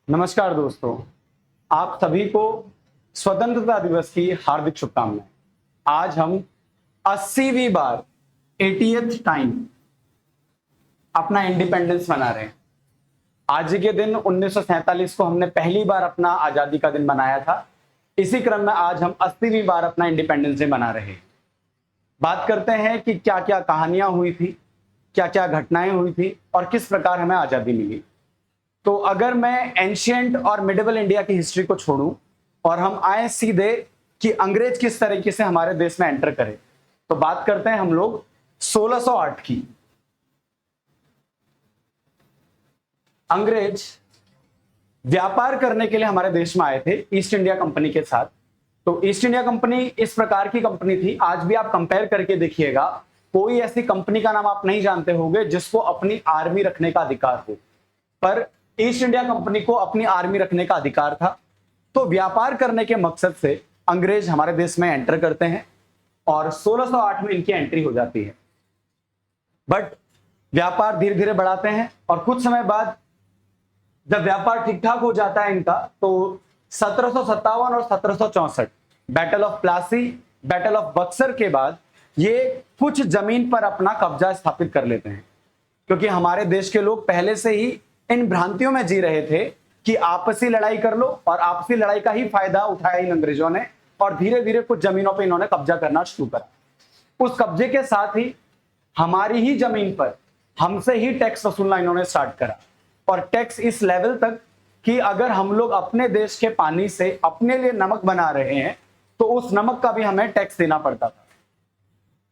नमस्कार दोस्तों, आप सभी को स्वतंत्रता दिवस की हार्दिक शुभकामनाएं। आज हम 80वीं बार 80th टाइम अपना इंडिपेंडेंस मना रहे हैं। आज के दिन 1947 को हमने पहली बार अपना आजादी का दिन मनाया था। इसी क्रम में आज हम 80वीं बार अपना इंडिपेंडेंस डे मना रहे हैं। बात करते हैं कि क्या क्या कहानियां हुई थी, क्या क्या घटनाएं हुई थी और किस प्रकार हमें आजादी मिली। तो अगर मैं एंशिएंट और मिडिवल इंडिया की हिस्ट्री को छोड़ूं और हम आए सीधे कि अंग्रेज किस तरीके से हमारे देश में एंटर करे, तो बात करते हैं हम लोग 1608 की। अंग्रेज व्यापार करने के लिए हमारे देश में आए थे ईस्ट इंडिया कंपनी के साथ। तो ईस्ट इंडिया कंपनी इस प्रकार की कंपनी थी, आज भी आप कंपेयर करके देखिएगा, कोई ऐसी कंपनी का नाम आप नहीं जानते होंगे जिसको अपनी आर्मी रखने का अधिकार हो, पर ईस्ट इंडिया कंपनी को अपनी आर्मी रखने का अधिकार था। तो व्यापार करने के मकसद से अंग्रेज हमारे देश में एंटर करते हैं और 1608 में इनकी एंट्री हो जाती है। बट व्यापार धीरे धीरे बढ़ाते हैं और कुछ समय बाद जब व्यापार ठीक ठाक हो जाता है इनका, तो 1757 और 1764 battle of Plassey, battle of Buxar के बाद ये कुछ जमीन पर अपना कब्जा स्थापित कर लेते हैं, क्योंकि हमारे देश के लोग पहले से ही इन भ्रांतियों में जी रहे थे कि आपसी लड़ाई कर लो, और आपसी लड़ाई का ही फायदा उठाया इन अंग्रेजों ने और धीरे धीरे कुछ जमीनों पे इन्होंने कब्जा करना शुरू करा। उस कब्जे के साथ ही हमारी ही जमीन पर हमसे ही टैक्स वसूलना इन्होंने स्टार्ट करा, और टैक्स इस लेवल तक कि अगर हम लोग अपने देश के पानी से अपने लिए नमक बना रहे हैं तो उस नमक का भी हमें टैक्स देना पड़ता था।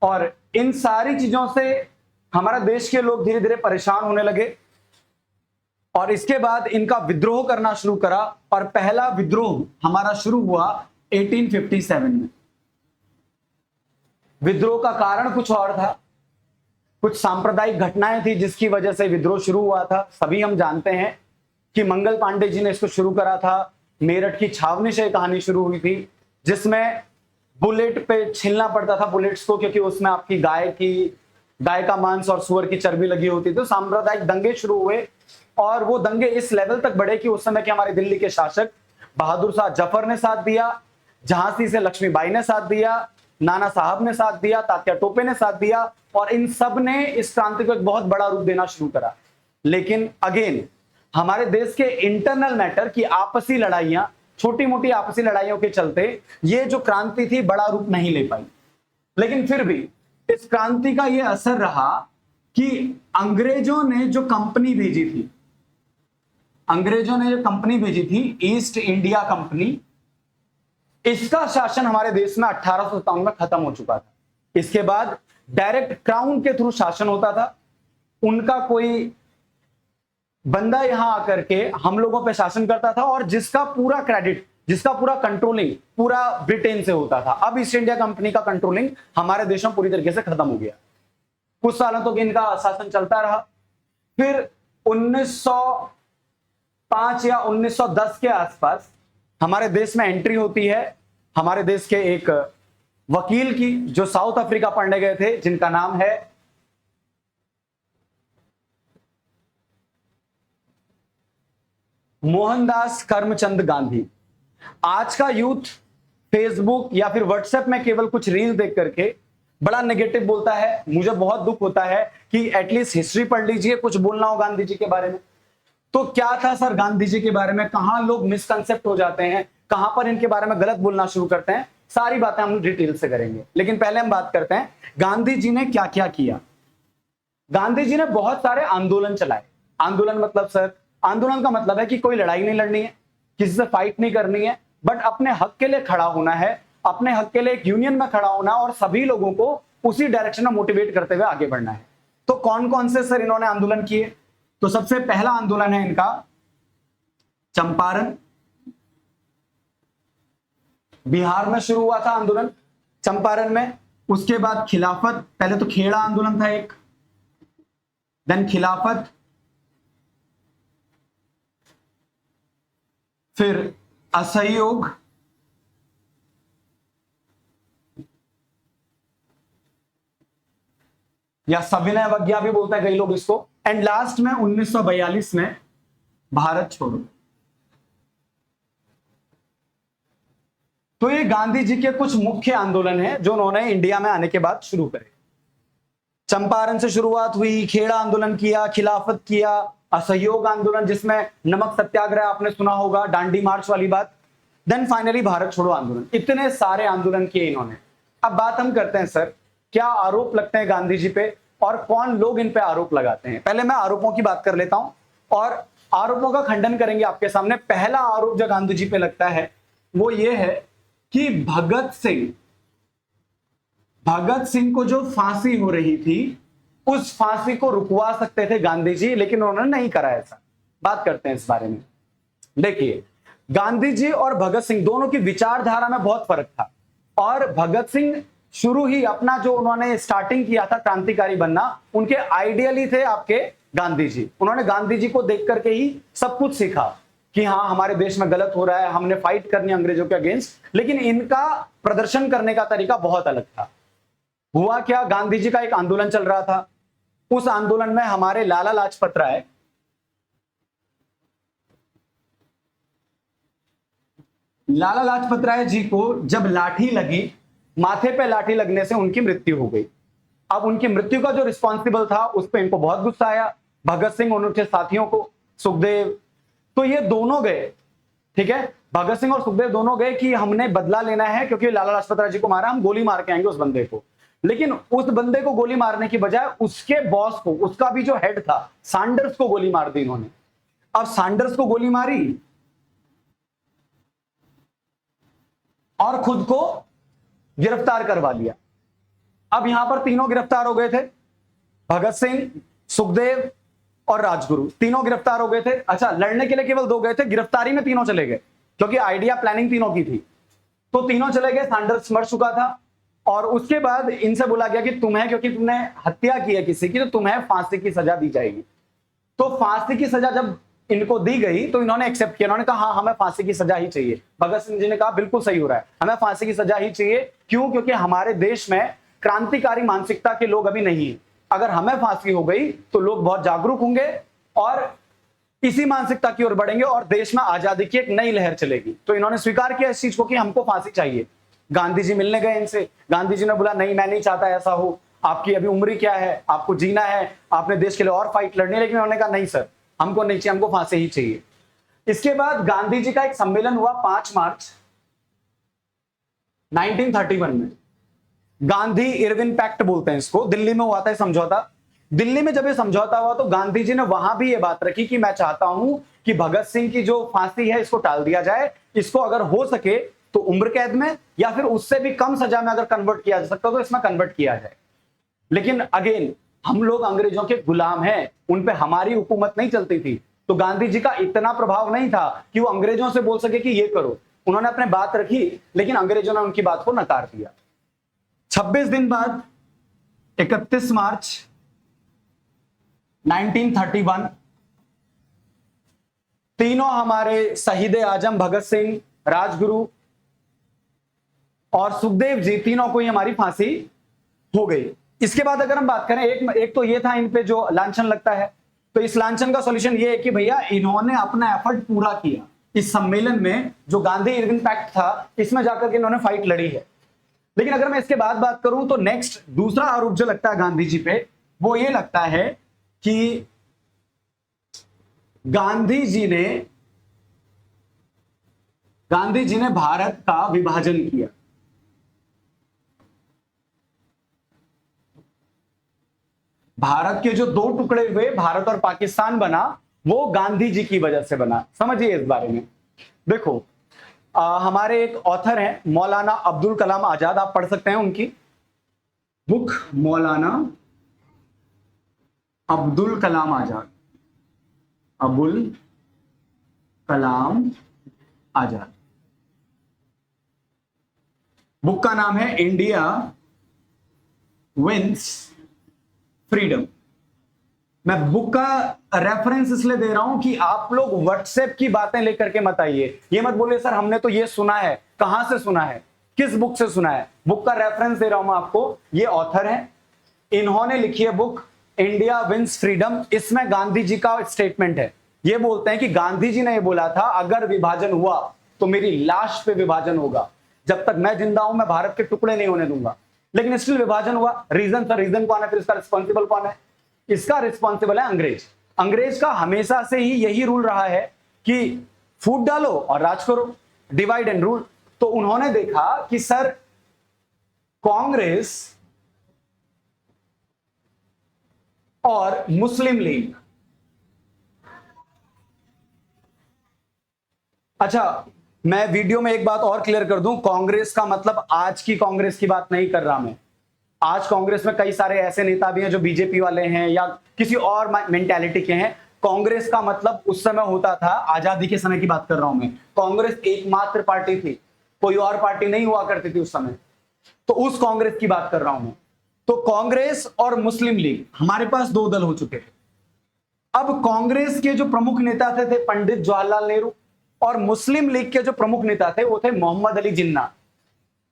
और इन सारी चीजों से हमारा देश के लोग धीरे धीरे परेशान होने लगे और इसके बाद इनका विद्रोह करना शुरू करा, और पहला विद्रोह हमारा शुरू हुआ 1857 में। विद्रोह का कारण कुछ और था, कुछ सांप्रदायिक घटनाएं थी जिसकी वजह से विद्रोह शुरू हुआ था। सभी हम जानते हैं कि मंगल पांडे जी ने इसको शुरू करा था। मेरठ की छावनी से कहानी शुरू हुई थी जिसमें बुलेट पे छिलना पड़ता था बुलेट्स को, क्योंकि उसमें आपकी गाय का मांस और सुअर की चर्बी लगी होती। तो सांप्रदायिक दंगे शुरू हुए और वो दंगे इस लेवल तक बढ़े कि उस समय के हमारे दिल्ली के शासक बहादुर शाह जफर ने साथ दिया, झांसी से लक्ष्मीबाई ने साथ दिया, नाना साहब ने साथ दिया, तात्या टोपे ने साथ दिया, और इन सब ने इस क्रांति को एक बहुत बड़ा रूप देना शुरू करा। लेकिन अगेन हमारे देश के इंटरनल मैटर की आपसी लड़ाइयां, छोटी मोटी आपसी लड़ाइयों के चलते ये जो क्रांति थी बड़ा रूप नहीं ले पाई। लेकिन फिर भी इस क्रांति का यह असर रहा कि अंग्रेजों ने जो कंपनी भेजी थी, ईस्ट इंडिया कंपनी, इसका शासन हमारे देश में 1857 में खत्म हो चुका था। इसके बाद डायरेक्ट क्राउन के थ्रू शासन होता था। उनका कोई बंदा यहां आकर के हम लोगों पे शासन करता था, और जिसका पूरा क्रेडिट, जिसका पूरा कंट्रोलिंग पूरा ब्रिटेन से होता था। अब ईस्ट इंडिया कंपनी का कंट्रोलिंग हमारे देश में पूरी तरीके से खत्म हो गया। कुछ सालों तक इनका शासन चलता रहा। फिर 1905 या 1910 के आसपास हमारे देश में एंट्री होती है हमारे देश के एक वकील की, जो साउथ अफ्रीका पढ़ने गए थे, जिनका नाम है मोहनदास करमचंद गांधी। आज का यूथ फेसबुक या फिर व्हाट्सएप में केवल कुछ रील देख करके बड़ा नेगेटिव बोलता है। मुझे बहुत दुख होता है कि एटलीस्ट हिस्ट्री पढ़ लीजिए, कुछ बोलना हो गांधी जी के बारे में। तो क्या था सर गांधी जी के बारे में, कहां लोग मिसकंसेप्ट हो जाते हैं, कहां पर इनके बारे में गलत बोलना शुरू करते हैं, सारी बातें हम डिटेल से करेंगे। लेकिन पहले हम बात करते हैं गांधी जी ने क्या क्या किया। गांधी जी ने बहुत सारे आंदोलन चलाए। आंदोलन मतलब सर, आंदोलन का मतलब है कि कोई लड़ाई नहीं लड़नी है, किसी से फाइट नहीं करनी है, बट अपने हक के लिए खड़ा होना है, अपने हक के लिए एक यूनियन में खड़ा होना और सभी लोगों को उसी डायरेक्शन में मोटिवेट करते हुए आगे बढ़ना है। तो कौन कौन से सर इन्होंने आंदोलन किए? तो सबसे पहला आंदोलन है इनका चंपारण। बिहार में शुरू हुआ था आंदोलन चंपारण में। उसके बाद खिलाफत, पहले तो खेड़ा आंदोलन था एक, देन खिलाफत, फिर असहयोग, या सविनय अवज्ञा भी बोलते हैं कई लोग इसको, एंड लास्ट में 1942 में भारत छोड़ो। तो ये गांधी जी के कुछ मुख्य आंदोलन हैं जो उन्होंने इंडिया में आने के बाद शुरू करे। चंपारण से शुरुआत हुई, खेड़ा आंदोलन किया, खिलाफत किया, असहयोग आंदोलन जिसमें नमक सत्याग्रह आपने सुना होगा, दांडी मार्च वाली बात, देन फाइनली भारत छोड़ो आंदोलन। इतने सारे आंदोलन किए इन्होंने। अब बात हम करते हैं सर, क्या आरोप लगते हैं गांधी जी पे और कौन लोग इन पे आरोप लगाते हैं। पहले मैं आरोपों की बात कर लेता हूं और आरोपों का खंडन करेंगे आपके सामने। पहला आरोप जो गांधी जी पे लगता है वो ये है कि भगत सिंह को जो फांसी हो रही थी उस फांसी को रुकवा सकते थे गांधी जी, लेकिन उन्होंने नहीं करा ऐसा। बात करते हैं इस बारे में। देखिए, गांधी जी और भगत सिंह दोनों की विचारधारा में बहुत फर्क था और भगत सिंह शुरू ही अपना जो उन्होंने स्टार्टिंग किया था क्रांतिकारी बनना, उनके आइडियली थे आपके गांधी जी। उन्होंने गांधी जी को देख करके ही सब कुछ सीखा कि हाँ हमारे देश में गलत हो रहा है, हमने फाइट करनी अंग्रेजों के अगेंस्ट, लेकिन इनका प्रदर्शन करने का तरीका बहुत अलग था। हुआ क्या, गांधी जी का एक आंदोलन चल रहा था। उस आंदोलन में हमारे लाला लाजपत राय जी को जब लाठी लगी, माथे पे लाठी लगने से उनकी मृत्यु हो गई। अब उनकी मृत्यु का जो रिस्पॉन्सिबल था उस पर इनको बहुत गुस्सा आया, भगत सिंह और उनके साथियों को, सुखदेव, तो ये दोनों गए, ठीक है, भगत सिंह और सुखदेव दोनों गए कि हमने बदला लेना है क्योंकि लाला लाजपत राय जी को मारा, हम गोली मार के आएंगे उस बंदे को। लेकिन उस बंदे को गोली मारने की बजाय उसके बॉस को, उसका भी जो हेड था सैंडर्स को गोली मार दी इन्होंने। अब सैंडर्स को गोली मारी और खुद को गिरफ्तार करवा लिया। अब यहां पर तीनों गिरफ्तार हो गए थे, भगत सिंह, सुखदेव और राजगुरु, तीनों गिरफ्तार हो गए थे। अच्छा, लड़ने के लिए केवल 2 गए थे, गिरफ्तारी में तीनों चले गए क्योंकि आइडिया प्लानिंग तीनों की थी। तो तीनों चले गए, सैंडर्स मर चुका था और उसके बाद इनसे बोला गया कि तुम्हें, क्योंकि तुमने हत्या की है किसी की, तो तुम्हें फांसी की सजा दी जाएगी। तो फांसी की सजा जब इनको दी गई तो इन्होंने एक्सेप्ट किया, इन्होंने कहा हाँ हमें फांसी की सजा ही चाहिए। भगत सिंह जी ने कहा बिल्कुल सही हो रहा है, हमें फांसी की सजा ही चाहिए। क्यों? क्योंकि हमारे देश में क्रांतिकारी मानसिकता के लोग अभी नहीं है। अगर हमें फांसी हो गई तो लोग बहुत जागरूक होंगे और इसी मानसिकता की ओर बढ़ेंगे और देश में आजादी की एक नई लहर चलेगी। तो इन्होंने स्वीकार किया इस चीज को कि हमको फांसी चाहिए। गांधी जी मिलने गए इनसे, गांधी जी ने बोला नहीं मैं नहीं चाहता ऐसा हो, आपकी अभी उम्र क्या है, आपको जीना है, आपने देश के लिए और फाइट लड़नी है। लेकिन उन्होंने कहा नहीं सर, हमको नहीं चाहिए, हमको फांसी ही चाहिए। इसके बाद गांधी जी का एक सम्मेलन हुआ 5 मार्च 1931 में, गांधी इरविन पैक्ट बोलते हैं इसको, दिल्ली में हुआ था समझौता। दिल्ली में जब ये समझौता हुआ तो गांधी जी ने वहां भी ये बात रखी कि मैं चाहता हूं कि भगत सिंह की जो फांसी है इसको टाल दिया जाए, इसको अगर हो सके तो उम्र कैद में या फिर उससे भी कम सजा में अगर कन्वर्ट किया जा सकता तो इसमें कन्वर्ट किया जाए। लेकिन अगेन हम लोग अंग्रेजों के गुलाम हैं, उन पे हमारी हुकूमत नहीं चलती थी, तो गांधी जी का इतना प्रभाव नहीं था कि वो अंग्रेजों से बोल सके कि ये करो। उन्होंने अपने बात रखी लेकिन अंग्रेजों ने उनकी बात को नकार दिया। 26 दिन बाद 31 मार्च 1931 तीनों हमारे शहीद आजम भगत सिंह, राजगुरु और सुखदेव जी, तीनों को ही हमारी फांसी हो गई। इसके बाद अगर हम बात करें, एक तो ये था इन पे जो लांछन लगता है, तो इस लांछन का सॉल्यूशन ये है कि भैया इन्होंने अपना एफर्ट पूरा किया इस सम्मेलन में, जो गांधी इरविन पैक्ट था इसमें जाकर के इन्होंने फाइट लड़ी है। लेकिन अगर मैं इसके बाद बात करूं तो नेक्स्ट दूसरा आरोप जो लगता है गांधी जी पे वो ये लगता है कि गांधी जी ने भारत का विभाजन किया। भारत के जो 2 टुकड़े हुए, भारत और पाकिस्तान बना, वो गांधी जी की वजह से बना। समझिए इस बारे में। देखो हमारे एक ऑथर हैं मौलाना अब्दुल कलाम आजाद, आप पढ़ सकते हैं उनकी बुक मौलाना अब्दुल कलाम आजाद, अबुल कलाम आजाद। बुक का नाम है इंडिया विंस फ्रीडम। मैं बुक का रेफरेंस इसलिए दे रहा हूं कि आप लोग व्हाट्सएप की बातें लेकर के मत आइए, ये मत बोलिए सर हमने तो ये सुना है। कहां से सुना है, किस बुक से सुना है? बुक का रेफरेंस दे रहा हूं मैं आपको, ये ऑथर है, इन्होंने लिखी है बुक इंडिया विंस फ्रीडम। इसमें गांधी जी का स्टेटमेंट है, ये बोलते हैं कि गांधी जी ने ये बोला था अगर विभाजन हुआ तो मेरी लाश पे विभाजन होगा। जब तक मैं जिंदा हूं मैं भारत के टुकड़े नहीं होने दूंगा। लेकिन स्टिल विभाजन हुआ। रीजन कौन है, फिर इसका रिस्पॉन्सिबल कौन है? इसका रिस्पॉन्सिबल है अंग्रेज। अंग्रेज का हमेशा से ही यही रूल रहा है कि फूट डालो और राज करो, डिवाइड एंड रूल। तो उन्होंने देखा कि सर कांग्रेस और मुस्लिम लीग, अच्छा मैं वीडियो में एक बात और क्लियर कर दूं, कांग्रेस का मतलब आज की कांग्रेस की बात नहीं कर रहा मैं। आज कांग्रेस में कई सारे ऐसे नेता भी हैं जो बीजेपी वाले हैं या किसी और मेंटालिटी के हैं। कांग्रेस का मतलब उस समय होता था, आजादी के समय की बात कर रहा हूं मैं। कांग्रेस एकमात्र पार्टी थी, कोई और पार्टी नहीं हुआ करती थी उस समय। तो उस कांग्रेस की बात कर रहा हूं मैं। तो कांग्रेस और मुस्लिम लीग, हमारे पास दो दल हो चुके थे। अब कांग्रेस के जो प्रमुख नेता थे पंडित जवाहरलाल नेहरू, और मुस्लिम लीग के जो प्रमुख नेता थे वो थे मोहम्मद अली जिन्ना।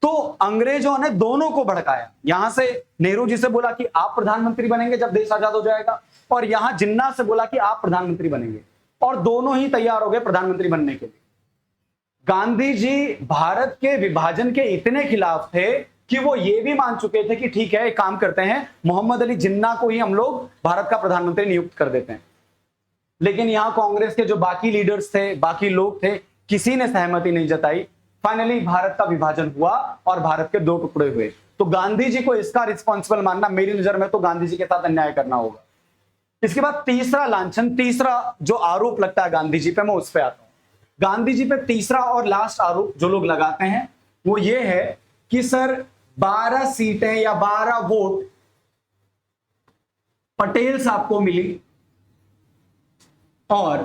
तो अंग्रेजों ने दोनों को भड़काया। यहां से नेहरू जी से बोला कि आप प्रधानमंत्री बनेंगे जब देश आजाद हो जाएगा, और यहां जिन्ना से बोला कि आप प्रधानमंत्री बनेंगे, और दोनों ही तैयार हो गए प्रधानमंत्री बनने के लिए। गांधी जी भारत के विभाजन के इतने खिलाफ थे कि वो ये भी मान चुके थे कि ठीक है एक काम करते हैं, मोहम्मद अली जिन्ना को ही हम लोग भारत का प्रधानमंत्री नियुक्त कर देते हैं। लेकिन यहां कांग्रेस के जो बाकी लीडर्स थे, बाकी लोग थे, किसी ने सहमति नहीं जताई। फाइनली भारत का विभाजन हुआ और भारत के दो टुकड़े हुए। तो गांधी जी को इसका रिस्पॉन्सिबल मानना मेरी नजर में तो गांधी जी के साथ अन्याय करना होगा। इसके बाद तीसरा लांछन, तीसरा जो आरोप लगता है गांधी जी पे, मैं उस पर आता हूं। गांधी जी पे तीसरा और लास्ट आरोप जो लोग लगाते हैं वो ये है कि सर 12 सीटें या 12 वोट पटेल साहब को मिली और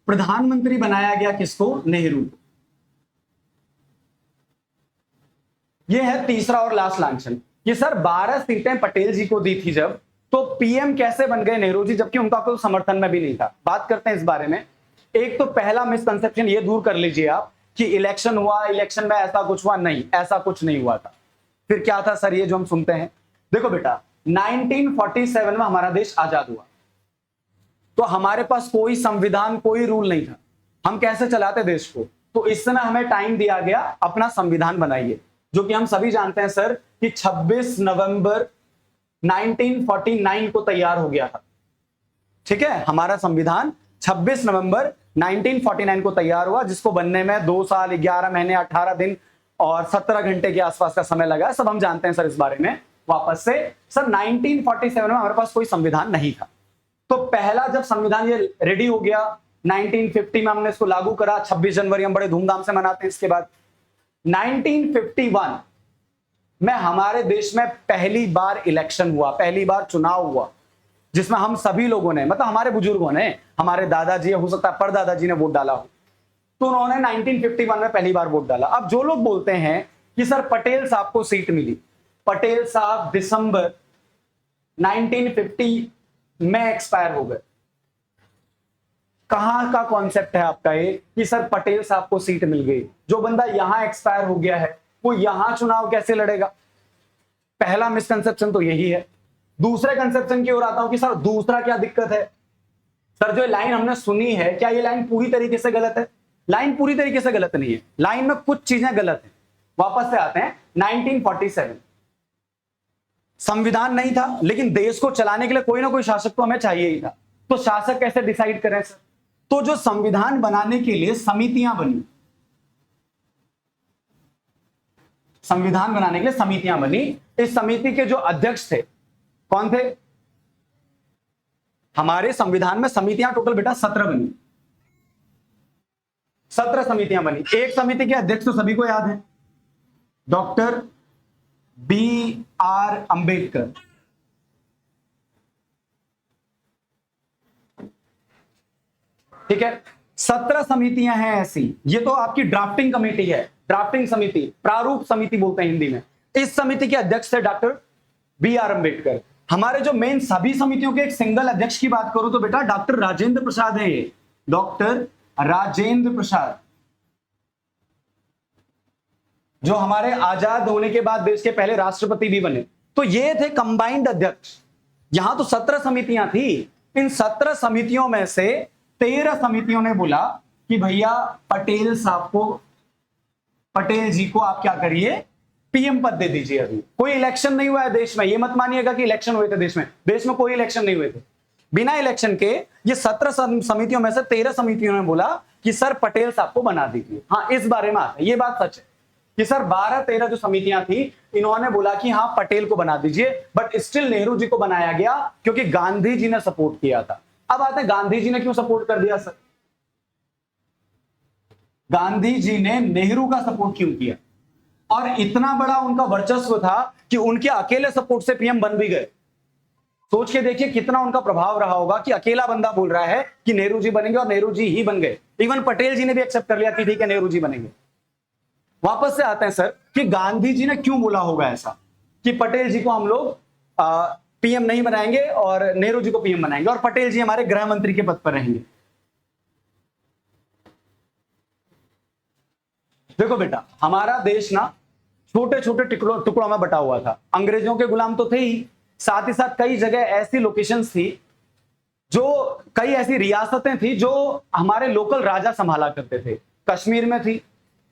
प्रधानमंत्री बनाया गया किसको? नेहरू। यह है तीसरा और लास्ट लांछन कि सर 12 सीटें पटेल जी को दी थी जब, तो पीएम कैसे बन गए नेहरू जी, जबकि उनका कोई समर्थन में भी नहीं था। बात करते हैं इस बारे में। एक तो पहला मिसकंसेप्शन ये दूर कर लीजिए आप कि इलेक्शन हुआ, इलेक्शन में ऐसा कुछ हुआ, नहीं, ऐसा कुछ नहीं हुआ था। फिर क्या था सर ये जो हम सुनते हैं? देखो बेटा, 1947 में हमारा देश आजाद हुआ, तो हमारे पास कोई संविधान, कोई रूल नहीं था। हम कैसे चलाते देश को? तो इस समय हमें टाइम दिया गया, अपना संविधान बनाइए, जो कि हम सभी जानते हैं सर कि 26 नवंबर 1949 को तैयार हो गया था। ठीक है, हमारा संविधान 26 नवंबर 1949 को तैयार हुआ, जिसको बनने में 2 साल 11 महीने 18 दिन और 17 घंटे के आसपास का समय लगा। सब हम जानते हैं सर इस बारे में। वापस से सर 1947 में हमारे पास कोई संविधान नहीं था। तो पहला जब संविधान ये रेडी हो गया 1950 में हमने इसको लागू करा। 26 जनवरी हम बड़े धूमधाम से मनाते हैं। इसके बाद 1951 में हमारे देश में पहली बार इलेक्शन हुआ, पहली बार चुनाव हुआ, जिसमें हम सभी लोगों ने, मतलब हमारे बुजुर्गों ने, हमारे दादाजी, हो सकता है परदादाजी ने वोट डाला हो, तो उन्होंने 1951 में पहली बार वोट डाला। अब जो लोग बोलते हैं कि सर पटेल साहब को सीट मिली, पटेल साहब दिसंबर 1950 में एक्सपायर हो गए। कहां का कॉन्सेप्ट है आपका ये कि सर पटेल साहब को सीट मिल गई? जो बंदा यहां एक्सपायर हो गया है वो यहां चुनाव कैसे लड़ेगा? पहला मिसकंसेप्शन तो यही है। दूसरे कंसेप्शन की ओर आता हूं कि सर दूसरा क्या दिक्कत है? सर जो लाइन हमने सुनी है, क्या ये लाइन पूरी तरीके से गलत है? लाइन पूरी तरीके से गलत नहीं है, लाइन में कुछ चीजें गलत हैं। वापस से आते हैं 1947, संविधान नहीं था, लेकिन देश को चलाने के लिए कोई ना कोई शासक तो हमें चाहिए ही था। तो शासक कैसे डिसाइड करें सर? तो जो संविधान बनाने के लिए समितियां बनी, संविधान बनाने के लिए समितियां बनी। इस समिति के जो अध्यक्ष थे कौन थे? हमारे संविधान में समितियां टोटल बेटा 17 बनी, 17 समितियां बनी। एक समिति के अध्यक्ष तो सभी को याद है, डॉक्टर BR अंबेडकर। ठीक है, 17 समितियां हैं ऐसी। ये तो आपकी ड्राफ्टिंग कमेटी है, ड्राफ्टिंग समिति, प्रारूप समिति बोलते हैं हिंदी में। इस समिति के अध्यक्ष थे डॉक्टर BR अंबेडकर। हमारे जो मेन सभी समितियों के एक सिंगल अध्यक्ष की बात करूं तो बेटा डॉक्टर राजेंद्र प्रसाद है। ये डॉक्टर राजेंद्र प्रसाद, जो हमारे आजाद होने के बाद देश के पहले राष्ट्रपति भी बने। तो ये थे कंबाइंड अध्यक्ष। यहां तो 17 समितियां थी। इन 17 समितियों में से 13 समितियों ने बोला कि भैया पटेल साहब को पटेल जी को आप क्या करिए, पीएम पद दे दीजिए। अभी कोई इलेक्शन नहीं हुआ है देश में, ये मत मानिएगा कि इलेक्शन हुए थे देश में कोई इलेक्शन नहीं हुए थे। बिना इलेक्शन के ये 17 समितियों में से 13 समितियों ने बोला कि सर पटेल साहब को बना दीजिए। हाँ, इस बारे में आता है, ये बात सच है कि सर 12-13 जो समितियां थी इन्होंने बोला कि हाँ पटेल को बना दीजिए, बट स्टिल नेहरू जी को बनाया गया क्योंकि गांधी जी ने सपोर्ट किया था। अब आते हैं गांधी जी ने क्यों सपोर्ट कर दिया सर, गांधी जी ने नेहरू का सपोर्ट क्यों किया, और इतना बड़ा उनका वर्चस्व था कि उनके अकेले सपोर्ट से पीएम बन भी गए। सोच के देखिए कितना उनका प्रभाव रहा होगा कि अकेला बंदा बोल रहा है कि नेहरू जी बनेंगे और नेहरू जी ही बन गए। इवन पटेल जी ने भी एक्सेप्ट कर लिया कि ठीक है नेहरू जी बनेंगे। वापस से आते हैं सर कि गांधी जी ने क्यों बोला होगा ऐसा कि पटेल जी को हम लोग पीएम नहीं बनाएंगे और नेहरू जी को पीएम बनाएंगे और पटेल जी हमारे गृह मंत्री के पद पर रहेंगे। देखो बेटा, हमारा देश ना छोटे छोटे टुकड़ों में बटा हुआ था। अंग्रेजों के गुलाम तो थे ही, साथ ही साथ कई जगह ऐसी लोकेशंस थी, जो कई ऐसी रियासतें थी जो हमारे लोकल राजा संभाला करते थे। कश्मीर में थी,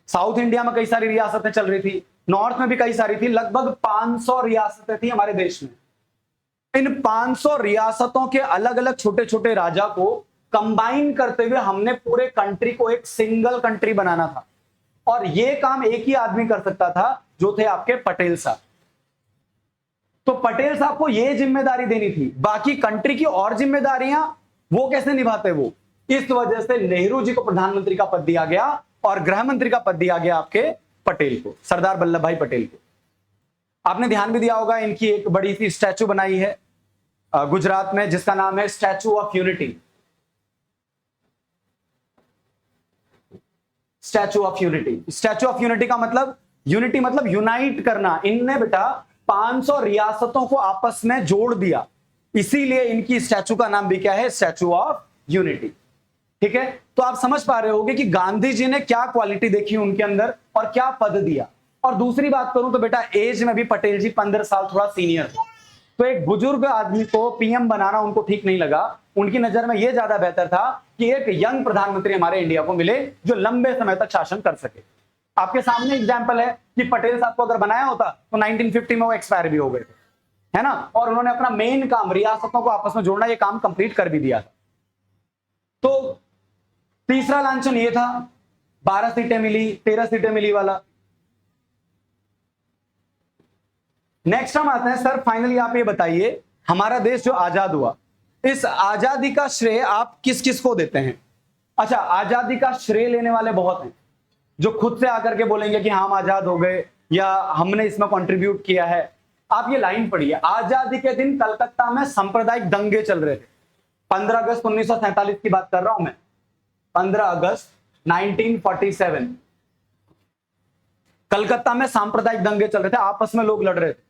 साउथ इंडिया में कई सारी रियासतें चल रही थी, नॉर्थ में भी कई सारी थी। लगभग 500 रियासतें थी हमारे देश में। इन 500 रियासतों के अलग अलग छोटे छोटे राजा को कंबाइन करते हुए हमने पूरे कंट्री को एक सिंगल कंट्री बनाना था, और यह काम एक ही आदमी कर सकता था जो थे आपके पटेल साहब। तो पटेल साहब को यह जिम्मेदारी देनी थी। बाकी कंट्री की और जिम्मेदारियां वो कैसे निभाते, वो इस वजह से नेहरू जी को प्रधानमंत्री का पद दिया गया और गृह मंत्री का पद दिया गया आपके पटेल को, सरदार वल्लभ भाई पटेल को। आपने ध्यान भी दिया होगा, इनकी एक बड़ी सी स्टैचू बनाई है गुजरात में जिसका नाम है statue of unity. Statue of unity, statue of unity का मतलब, यूनिटी मतलब यूनाइट करना। इनने बेटा 500 रियासतों को आपस में जोड़ दिया, इसीलिए इनकी स्टैचू का नाम भी क्या है, स्टैचू ऑफ यूनिटी। ठीक है, तो आप समझ पा रहे होगे कि गांधी जी ने क्या क्वालिटी देखी उनके अंदर और क्या पद दिया। और दूसरी बात करूं तो बेटा एज में भी पटेल जी 15 साल थोड़ा सीनियर थे, तो एक बुजुर्ग आदमी को पीएम बनाना उनको ठीक नहीं लगा। उनकी नजर में यह ज्यादा बेहतर था कि एक यंग प्रधानमंत्री हमारे इंडिया को मिले जो लंबे समय तक शासन कर सके। आपके सामने एग्जाम्पल है कि पटेल साहब को अगर बनाया होता तो 1950 में वो एक्सपायर भी हो गए थे, है ना, और उन्होंने अपना मेन काम रियासतों को आपस में जोड़ना ये काम कंप्लीट कर भी दिया था। तो तीसरा लांछन ये था, 12 सीटें मिली, 13 सीटें मिली वाला। नेक्स्ट हम आते हैं सर, फाइनली आप ये बताइए, हमारा देश जो आजाद हुआ, इस आजादी का श्रेय आप किस किस को देते हैं? अच्छा, आजादी का श्रेय लेने वाले बहुत हैं जो खुद से आकर के बोलेंगे कि हम आजाद हो गए या हमने इसमें कंट्रीब्यूट किया है। आप ये लाइन पढ़िए, आजादी के दिन कलकत्ता में सांप्रदायिक दंगे चल रहे थे। 15 अगस्त 1947 की बात कर रहा हूं मैं, 15 अगस्त 1947 कलकत्ता में सांप्रदायिक दंगे चल रहे थे, आपस में लोग लड़ रहे थे।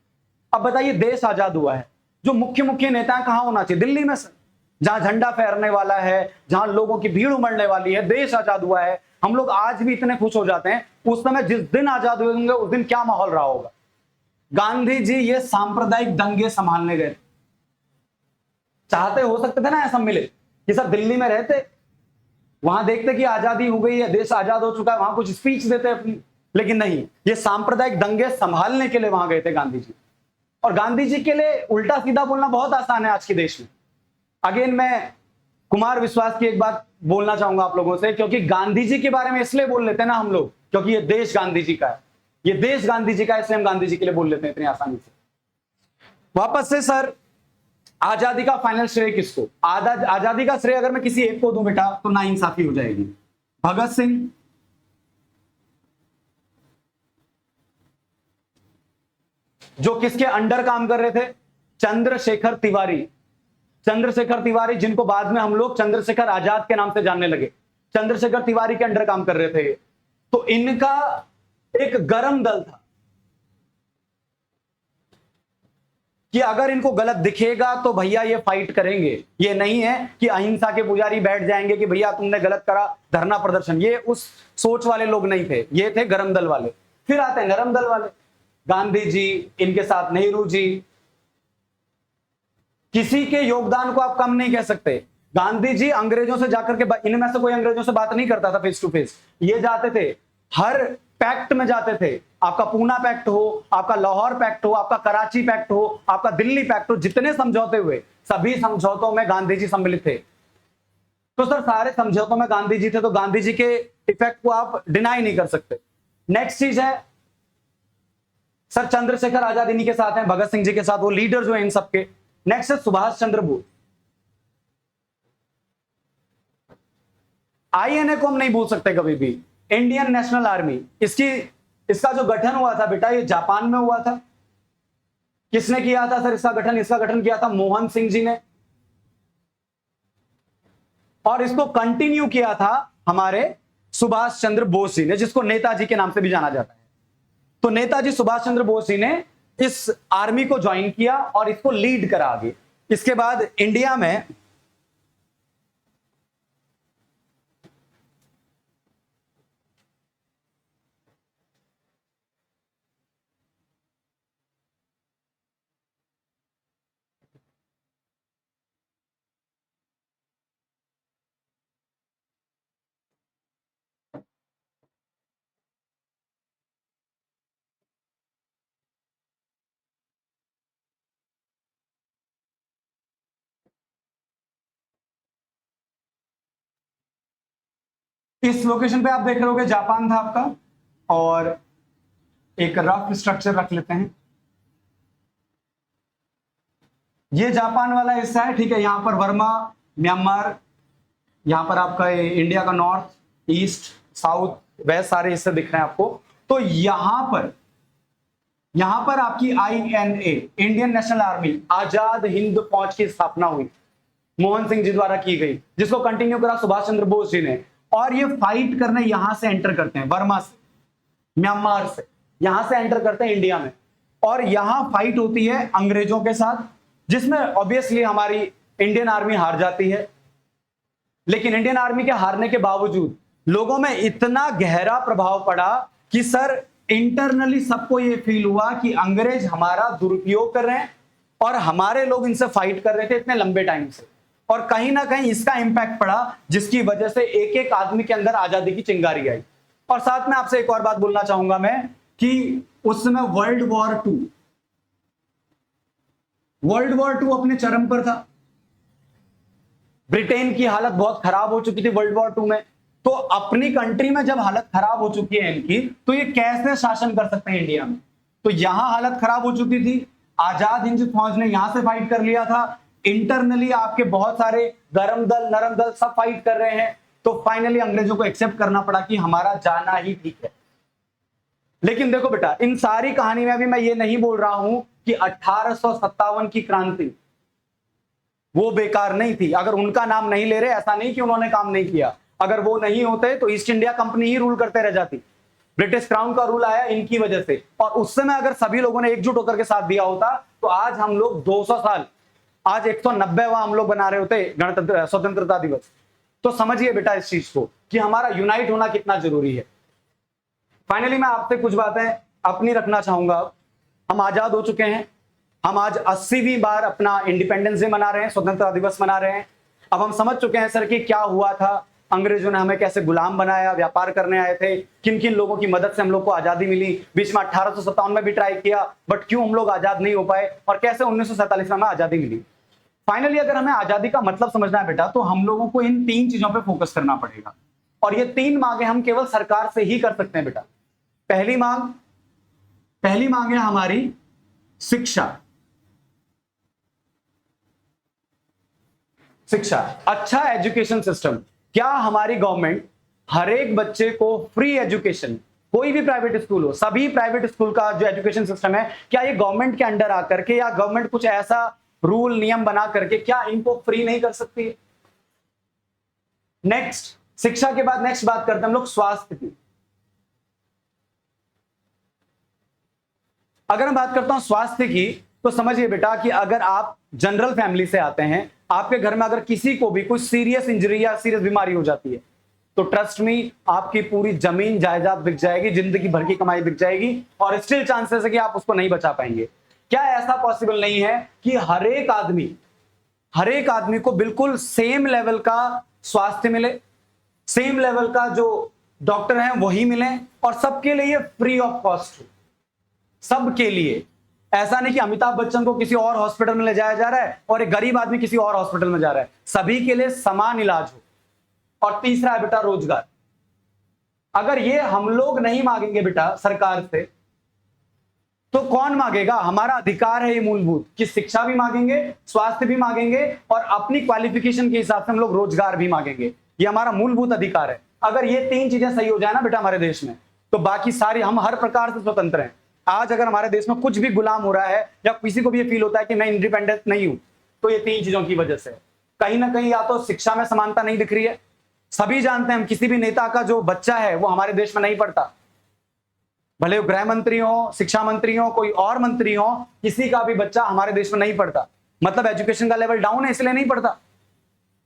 अब बताइए, देश आजाद हुआ है, जो मुख्य मुख्य नेता कहां होना चाहिए? दिल्ली में सर, जहां झंडा फहरने वाला है, जहां लोगों की भीड़ उमड़ने वाली है। देश आजाद हुआ है, हम लोग आज भी इतने खुश हो जाते हैं। उस समय जिस दिन आजाद हुए होंगे उस दिन क्या माहौल रहा होगा। गांधी जी ये सांप्रदायिक दंगे संभालने गए, चाहते हो सकते थे ना ऐसा मिले कि सर दिल्ली में रहते, वहां देखते कि आजादी हो गई है, देश आजाद हो चुका है, वहां कुछ स्पीच देते अपनी, लेकिन नहीं, ये सांप्रदायिक दंगे संभालने के लिए वहां गए थे गांधी जी। और गांधी जी के लिए उल्टा सीधा बोलना बहुत आसान है आज के देश में। अगेन मैं कुमार विश्वास की एक बात बोलना चाहूंगा आप लोगों से, क्योंकि गांधी जी के बारे में इसलिए बोल लेते हैं ना हम लोग, क्योंकि ये देश गांधी जी का है, ये देश गांधी जी का है, इसलिए हम गांधी जी के लिए बोल लेते हैं इतनी आसानी से। वापस से सर, आजादी का फाइनल श्रेय किसको? आजादी का श्रेय अगर मैं किसी एक को दूं बेटा तो नाइंसाफी हो जाएगी। भगत सिंह, जो किसके अंडर काम कर रहे थे? चंद्रशेखर तिवारी। चंद्रशेखर तिवारी जिनको बाद में हम लोग चंद्रशेखर आजाद के नाम से जानने लगे, चंद्रशेखर तिवारी के अंडर काम कर रहे थे। तो इनका एक गरम दल था कि अगर इनको गलत दिखेगा तो भैया ये फाइट करेंगे। ये नहीं है कि अहिंसा के पुजारी बैठ जाएंगे कि भैया तुमने गलत करा, धरना प्रदर्शन। ये उस सोच वाले लोग नहीं थे, ये थे गरम दल वाले। फिर आते हैं नरम दल वाले, गांधी जी, इनके साथ नेहरू जी। किसी के योगदान को आप कम नहीं कह सकते। गांधी जी अंग्रेजों से जाकर के, इनमें से कोई अंग्रेजों से बात नहीं करता था फेस टू फेस, ये जाते थे हर पैक्ट में जाते थे, आपका पूना पैक्ट हो, आपका लाहौर पैक्ट हो, आपका कराची पैक्ट हो, आपका दिल्ली पैक्ट हो, जितने समझौते हुए सभी समझौतों में गांधी जी सम्मिलित थे। तो सर सारे समझौतों में गांधी जी थे, तो गांधी जी के इफेक्ट को आप डिनाई नहीं कर सकते। नेक्स्ट चीज है सर चंद्रशेखर आजाद इन्हीं के साथ हैं, भगत सिंह जी के साथ, वो लीडर जो है इन सबके। नेक्स्ट है सुभाष चंद्र बोस। आईएनए को हम नहीं भूल सकते कभी भी। इंडियन नेशनल आर्मी, इसका जो गठन हुआ था बेटा, ये जापान में हुआ था। किसने किया था सर इसका गठन? इसका गठन किया था मोहन सिंह जी ने, और इसको कंटिन्यू किया था हमारे सुभाष चंद्र बोस जी ने, जिसको नेताजी के नाम से भी जाना जाता है। तो नेताजी सुभाष चंद्र बोस जी ने इस आर्मी को ज्वाइन किया और इसको लीड करा आगे। इसके बाद इंडिया में इस लोकेशन पे आप देख रहे होगे जापान था आपका, और एक रफ स्ट्रक्चर रख लेते हैं। ये जापान वाला हिस्सा है, ठीक है। यहां पर वर्मा, म्यांमार, यहां पर आपका इंडिया का नॉर्थ, ईस्ट, साउथ, वेस्ट सारे हिस्से दिख रहे हैं आपको। तो यहां पर आपकी INA, Indian national army, Azad Hind फौज की स्थापना हुई, मोहन सिंह जी द्वारा की गई, जिसको कंटिन्यू करा सुभाष चंद्र बोस जी ने। और ये फाइट करने यहां से एंटर करते हैं, वर्मा से, म्यांमार से, यहां से एंटर करते हैं इंडिया में, और यहां फाइट होती है अंग्रेजों के साथ, जिसमें ऑब्वियसली हमारी इंडियन आर्मी हार जाती है। लेकिन इंडियन आर्मी के हारने के बावजूद लोगों में इतना गहरा प्रभाव पड़ा कि सर इंटरनली सबको यह फील हुआ कि अंग्रेज हमारा दुरुपयोग कर रहे हैं और हमारे लोग इनसे फाइट कर रहे थे इतने लंबे टाइम से, और कहीं ना कहीं इसका इंपैक्ट पड़ा, जिसकी वजह से एक एक आदमी के अंदर आजादी की चिंगारी आई। और साथ में आपसे एक और बात बोलना चाहूंगा मैं कि उस समय वर्ल्ड वॉर टू अपने चरम पर था। ब्रिटेन की हालत बहुत खराब हो चुकी थी वर्ल्ड वॉर टू में। तो अपनी कंट्री में जब हालत खराब हो चुकी है इनकी, तो ये कैसे शासन कर सकते हैं इंडिया में? तो यहां हालत खराब हो चुकी थी, आजाद हिंद फौज ने यहां से फाइट कर लिया था, इंटरनली आपके बहुत सारे गरम दल, नरम दल सब फाइट कर रहे हैं। तो फाइनली अंग्रेजों को एक्सेप्ट करना पड़ा कि हमारा जाना ही ठीक है। लेकिन देखो बेटा, इन सारी कहानी में भी मैं ये नहीं बोल रहा हूं कि 1857 की क्रांति वो बेकार नहीं थी। अगर उनका नाम नहीं ले रहे, ऐसा नहीं कि उन्होंने काम नहीं किया, अगर वो नहीं होते तो ईस्ट इंडिया कंपनी ही रूल करते रह जाती। ब्रिटिश क्राउन का रूल आया इनकी वजह से, और उस समय अगर सभी लोगों ने एकजुट होकर के साथ दिया होता तो आज हम लोग 200 साल, आज 190वां हम लोग बना रहे होते गणतंत्र स्वतंत्रता दिवस। तो समझिए बेटा इस चीज को कि हमारा यूनाइट होना कितना जरूरी है। फाइनली मैं आपसे कुछ बातें अपनी रखना चाहूंगा। हम आजाद हो चुके हैं, हम आज 80वीं बार अपना इंडिपेंडेंस डे मना रहे हैं, स्वतंत्रता दिवस मना रहे हैं। अब हम समझ चुके हैं सर कि क्या हुआ था, अंग्रेजों ने हमें कैसे गुलाम बनाया, व्यापार करने आए थे, किन किन लोगों की मदद से हम लोग को आजादी मिली, बीच में 1857 में भी ट्राई किया बट क्यों हम लोग आजाद नहीं हो पाए, और कैसे 1947 में हमें आजादी मिली। फाइनली अगर हमें आजादी का मतलब समझना है बेटा, तो हम लोगों को इन 3 चीजों पे फोकस करना पड़ेगा, और ये 3 मांगे हम केवल सरकार से ही कर सकते हैं बेटा। पहली मांग है हमारी शिक्षा। अच्छा एजुकेशन सिस्टम। क्या हमारी गवर्नमेंट हर एक बच्चे को फ्री एजुकेशन, कोई भी प्राइवेट स्कूल हो, सभी प्राइवेट स्कूल का जो एजुकेशन सिस्टम है, क्या ये गवर्नमेंट के अंडर आकर के, या गवर्नमेंट कुछ ऐसा रूल नियम बना करके क्या इनको फ्री नहीं कर सकती है? नेक्स्ट, शिक्षा के बाद नेक्स्ट बात करते हैं हम लोग स्वास्थ्य की। अगर मैं बात करता हूं स्वास्थ्य की, तो समझिए बेटा कि अगर आप जनरल फैमिली से आते हैं, आपके घर में अगर किसी को भी कोई सीरियस इंजरी या सीरियस बीमारी हो जाती है, तो ट्रस्ट मी आपकी पूरी जमीन जायदाद बिक जाएगी, जिंदगी भर की कमाई बिक जाएगी, और स्टिल चांसेस है कि आप उसको नहीं बचा पाएंगे। क्या ऐसा पॉसिबल नहीं है कि हर एक आदमी को बिल्कुल सेम लेवल का स्वास्थ्य मिले, सेम लेवल का जो डॉक्टर हैं वही मिलें और सबके लिए फ्री ऑफ कॉस्ट हो, सबके लिए। ऐसा नहीं कि अमिताभ बच्चन को किसी और हॉस्पिटल में ले जाया जा रहा है और एक गरीब आदमी किसी और हॉस्पिटल में जा रहा है, सभी के लिए समान इलाज हो। और तीसरा है बेटा रोजगार। अगर ये हम लोग नहीं मांगेंगे बेटा सरकार से, तो कौन मांगेगा? हमारा अधिकार है ये मूलभूत कि शिक्षा भी मांगेंगे, स्वास्थ्य भी मांगेंगे और अपनी क्वालिफिकेशन के हिसाब से हम लोग रोजगार भी मांगेंगे। ये हमारा मूलभूत अधिकार है। अगर ये तीन चीजें सही हो जाए ना बेटा हमारे देश में, तो बाकी सारी, हम हर प्रकार से स्वतंत्र हैं। आज अगर हमारे देश में कुछ भी गुलाम हो रहा है या किसी को भी ये फील होता है कि मैं इंडिपेंडेंट नहीं हूं, तो ये तीन चीजों की वजह से। कहीं ना कहीं या तो शिक्षा में समानता नहीं दिख रही है, सभी जानते हैं हम किसी भी नेता का जो बच्चा है वो हमारे देश में नहीं पढ़ता, भले वो गृह मंत्री हो, शिक्षा मंत्री हो, कोई और मंत्री हो, किसी का भी बच्चा हमारे देश में नहीं पढ़ता, मतलब एजुकेशन का लेवल डाउन है इसलिए नहीं पढ़ता।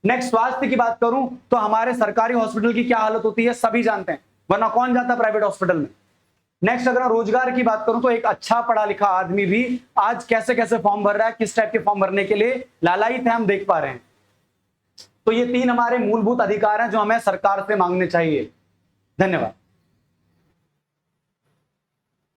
नेक्स्ट स्वास्थ्य की बात करूं तो हमारे सरकारी हॉस्पिटल की क्या हालत होती है सभी जानते हैं, वरना कौन जाता प्राइवेट हॉस्पिटल में। नेक्स्ट अगर रोजगार की बात करूं तो एक अच्छा पढ़ा लिखा आदमी भी आज कैसे कैसे फॉर्म भर रहा है, किस टाइप के फॉर्म भरने के लिए लालायित है, हम देख पा रहे हैं। तो ये तीन हमारे मूलभूत अधिकार हैं जो हमें सरकार से मांगने चाहिए। धन्यवाद।